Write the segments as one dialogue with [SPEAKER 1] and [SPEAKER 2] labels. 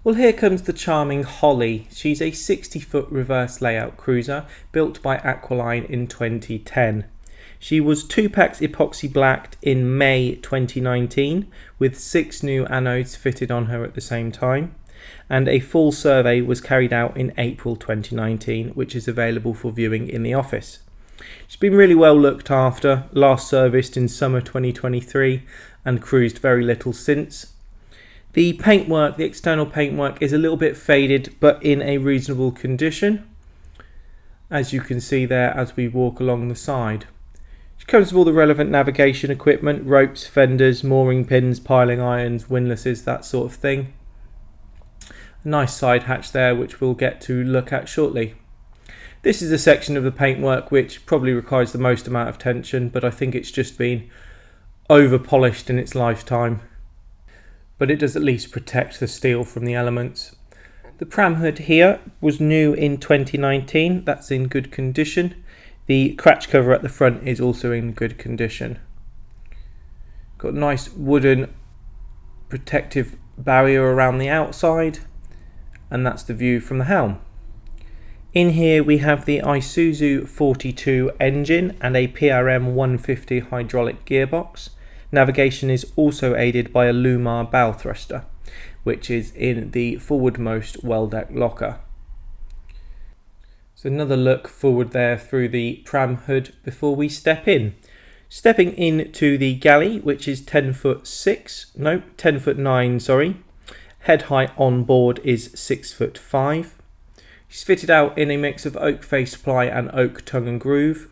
[SPEAKER 1] Well, here comes the charming Holly. She's a 60-foot reverse layout cruiser built by Aqualine in 2010. She was 2-packs epoxy blacked in May 2019 with 6 new anodes fitted on her at the same time, and a full survey was carried out in April 2019, which is available for viewing in the office. She's been really well looked after, last serviced in summer 2023 and cruised very little since. The paintwork, the external paintwork, is a little bit faded but in a reasonable condition, as you can see there as we walk along the side. She comes with all the relevant navigation equipment, ropes, fenders, mooring pins, piling irons, windlasses, that sort of thing. A nice side hatch there which we'll get to look at shortly. This is a section of the paintwork which probably requires the most amount of attention, but I think it's just been over polished in its lifetime. But it does at least protect the steel from the elements. The pram hood here was new in 2019, that's in good condition. The cratch cover at the front is also in good condition. Got a nice wooden protective barrier around the outside, and that's the view from the helm. In here we have the Isuzu 42 engine and a PRM 150 hydraulic gearbox. Navigation is also aided by a Lumar bow thruster, which is in the forwardmost well deck locker. So another look forward there through the pram hood before we step in. Stepping into the galley, which is 10 foot 9, sorry. Head height on board is 6 foot 5. She's fitted out in a mix of oak face ply and oak tongue and groove.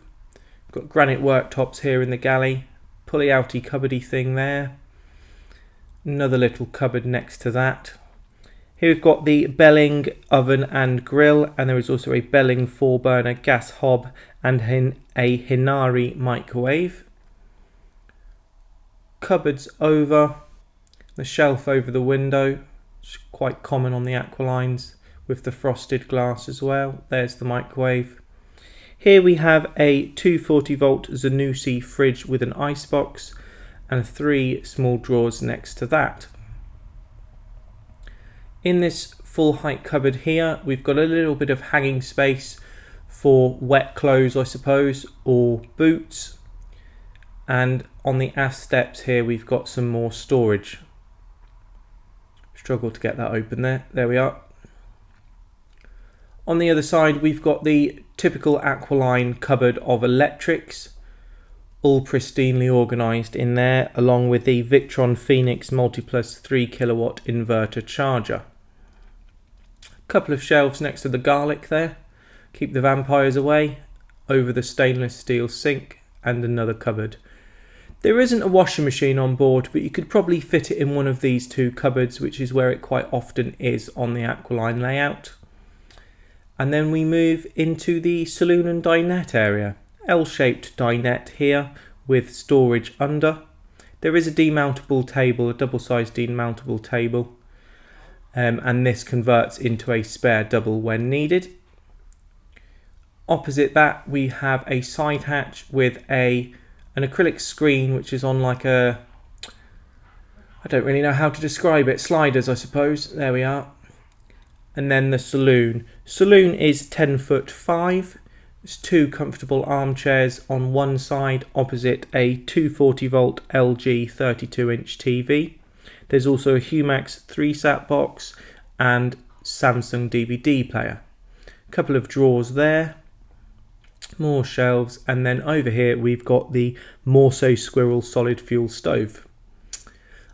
[SPEAKER 1] Got granite worktops here in the galley. Pulley outy cupboardy thing there. Another little cupboard next to that. Here we've got the Belling oven and grill, and there is also a Belling 4-burner gas hob and a Hinari microwave. Cupboards over, the shelf over the window, which is quite common on the Aqualines, with the frosted glass as well. There's the microwave. Here we have a 240 volt Zanussi fridge with an icebox and 3 small drawers next to that. In this full height cupboard here, we've got a little bit of hanging space for wet clothes, I suppose, or boots. And on the aft steps here, we've got some more storage. Struggle to get that open there. There we are. On the other side, we've got the typical Aqualine cupboard of electrics, all pristinely organised in there, along with the Victron Phoenix Multiplus 3 kilowatt inverter charger. A couple of shelves next to the garlic there, keep the vampires away, over the stainless steel sink, and another cupboard. There isn't a washing machine on board, but you could probably fit it in one of these 2 cupboards, which is where it quite often is on the Aqualine layout. And then we move into the saloon and dinette area. L-shaped dinette here with storage under. There is a demountable table, a double-sized demountable table, and this converts into a spare double when needed. Opposite that we have a side hatch with an acrylic screen, which is on like a, I don't really know how to describe it, sliders I suppose. There we are. And then the saloon. Saloon is 10 foot 5. There's 2 comfortable armchairs on one side opposite a 240 volt LG 32 inch TV. There's also a Humax 3-sat box and Samsung DVD player. A couple of drawers there. More shelves, and then over here we've got the Morso Squirrel solid fuel stove.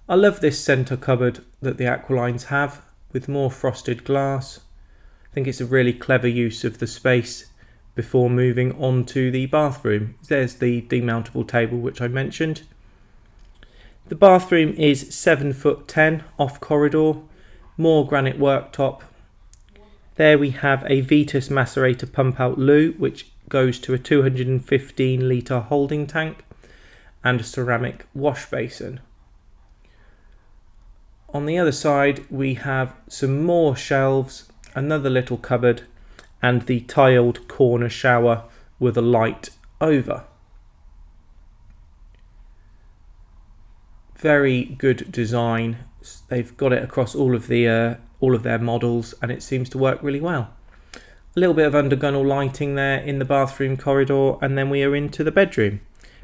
[SPEAKER 1] I love this centre cupboard that the Aqualines have, with more frosted glass. I think it's a really clever use of the space before moving on to the bathroom. There's the demountable table which I mentioned. The bathroom is 7 foot 10 off corridor, more granite worktop. There we have a Vetus macerator pump out loo which goes to a 215 litre holding tank and a ceramic wash basin. On the other side we have some more shelves, another little cupboard, and the tiled corner shower with a light over. Very good design. They've got it across all of the all of their models, and it seems to work really well. A little bit of undergunnel lighting there in the bathroom corridor, and then we are into the bedroom.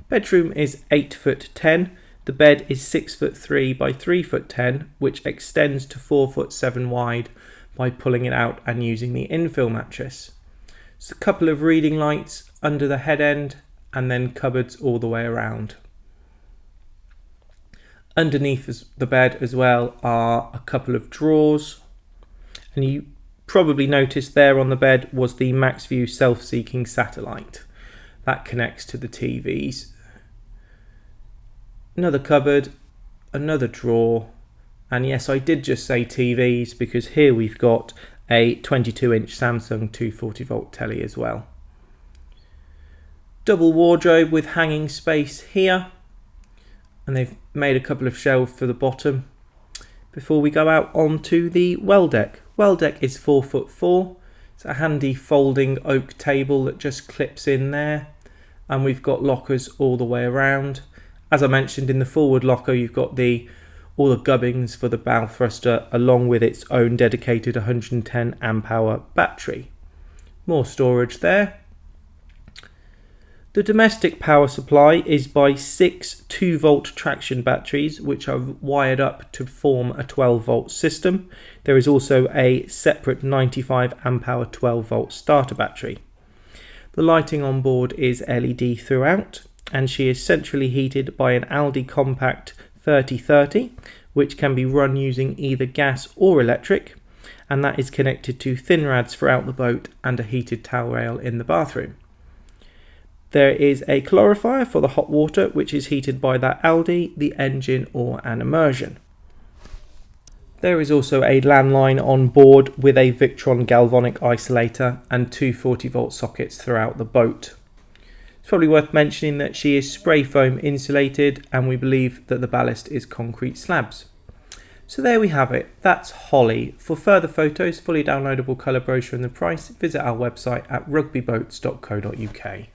[SPEAKER 1] Bedroom is 8'10". The bed is 6'3" by 3'10", which extends to 4'7" wide by pulling it out and using the infill mattress. It's a couple of reading lights under the head end, and then cupboards all the way around. Underneath the bed as well are a couple of drawers, and you probably noticed there on the bed was the MaxView self-seeking satellite that connects to the TVs. Another cupboard, another drawer, and yes, I did just say TVs because here we've got a 22-inch Samsung 240-volt telly as well. Double wardrobe with hanging space here, and they've made a couple of shelves for the bottom before we go out onto the well deck. Well deck is 4'4". It's a handy folding oak table that just clips in there, and we've got lockers all the way around. As I mentioned, in the forward locker you've got all the gubbins for the bow thruster, along with its own dedicated 110 amp hour battery. More storage there. The domestic power supply is by 6 2-volt traction batteries, which are wired up to form a 12-volt system. There is also a separate 95 amp hour 12-volt starter battery. The lighting on board is LED throughout, and she is centrally heated by an Aldi Compact 3030, which can be run using either gas or electric, and that is connected to thin rads throughout the boat and a heated towel rail in the bathroom. There is a calorifier for the hot water, which is heated by that Aldi, the engine, or an immersion. There is also a landline on board with a Victron galvanic isolator and two 40-volt sockets throughout the boat. It's probably worth mentioning that she is spray foam insulated, and we believe that the ballast is concrete slabs. So there we have it. That's Holly. For further photos, fully downloadable colour brochure and the price, visit our website at rugbyboats.co.uk.